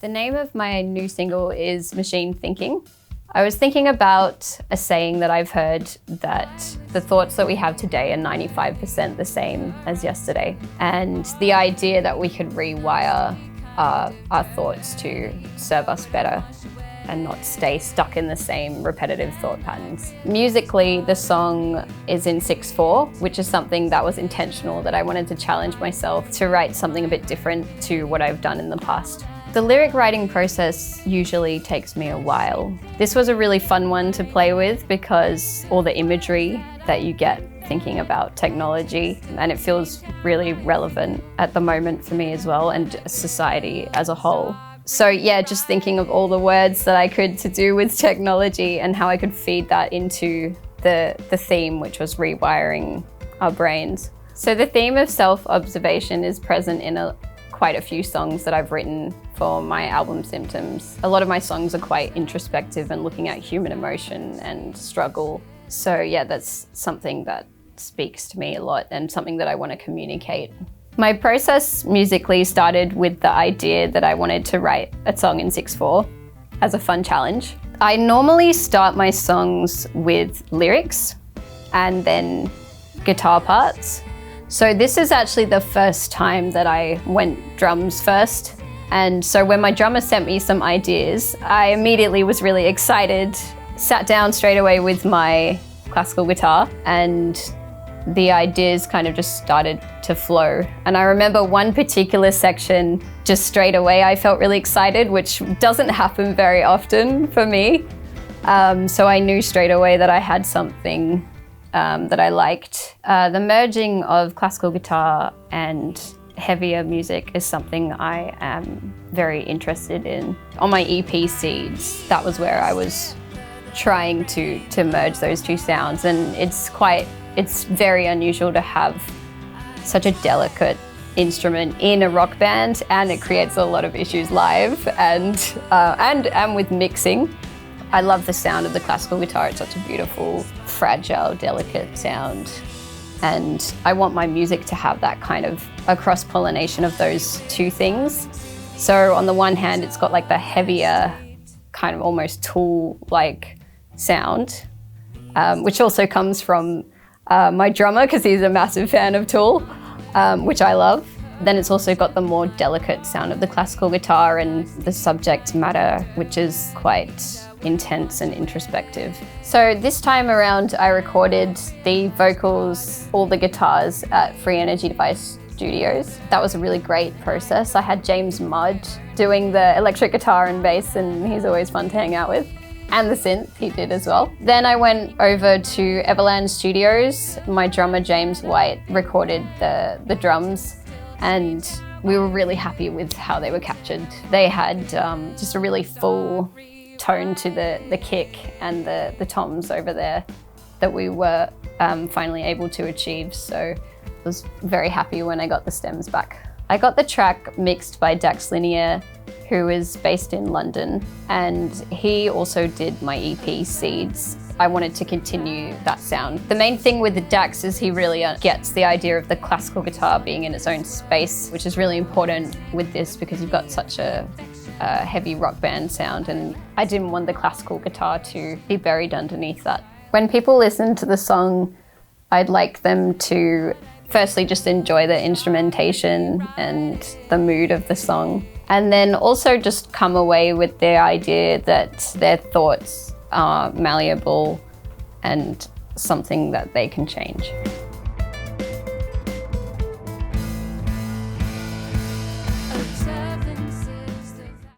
The name of my new single is Machine Thinking. I was thinking about a saying that I've heard that the thoughts that we have today are 95% the same as yesterday. And the idea that we could rewire our thoughts to serve us better and not stay stuck in the same repetitive thought patterns. Musically, the song is in 6/4, which is something that was intentional, that I wanted to challenge myself to write something a bit different to what I've done in the past. The lyric writing process usually takes me a while. This was a really fun one to play with because all the imagery that you get thinking about technology, and it feels really relevant at the moment for me as well, and society as a whole. So yeah, just thinking of all the words that I could to do with technology and how I could feed that into the theme, which was rewiring our brains. So the theme of self-observation is present in quite a few songs that I've written for my album Symptoms. A lot of my songs are quite introspective and looking at human emotion and struggle. So yeah, that's something that speaks to me a lot and something that I want to communicate. My process musically started with the idea that I wanted to write a song in 6/4 as a fun challenge. I normally start my songs with lyrics and then guitar parts. So this is actually the first time that I went drums first. And so when my drummer sent me some ideas, I immediately was really excited, sat down straight away with my classical guitar, and the ideas kind of just started to flow. And I remember one particular section, just straight away I felt really excited, which doesn't happen very often for me. So I knew straight away that I had something that I liked. The merging of classical guitar and heavier music is something I am very interested in. On my EP Seeds, that was where I was trying to merge those two sounds, and it's very unusual to have such a delicate instrument in a rock band, and it creates a lot of issues live and with mixing. I love the sound of the classical guitar. It's such a beautiful, fragile, delicate sound. And I want my music to have that kind of a cross-pollination of those two things. So on the one hand, it's got like the heavier, kind of almost Tool-like sound, which also comes from my drummer, because he's a massive fan of Tool, which I love. Then it's also got the more delicate sound of the classical guitar and the subject matter, which is quite intense and introspective. So this time around, I recorded the vocals, all the guitars at Free Energy Device Studios. That was a really great process. I had James Mudd doing the electric guitar and bass, and he's always fun to hang out with. And the synth, he did as well. Then I went over to Everland Studios. My drummer, James White, recorded the drums, and we were really happy with how they were captured. They had just a really full tone to the kick and the toms over there that we were finally able to achieve. So I was very happy when I got the stems back. I got the track mixed by Dax Linear, who is based in London, and he also did my EP Seeds. I wanted to continue that sound. The main thing with the Dax is he really gets the idea of the classical guitar being in its own space, which is really important with this because you've got such a heavy rock band sound, and I didn't want the classical guitar to be buried underneath that. When people listen to the song, I'd like them to firstly just enjoy the instrumentation and the mood of the song, and then also just come away with the idea that their thoughts are malleable and something that they can change.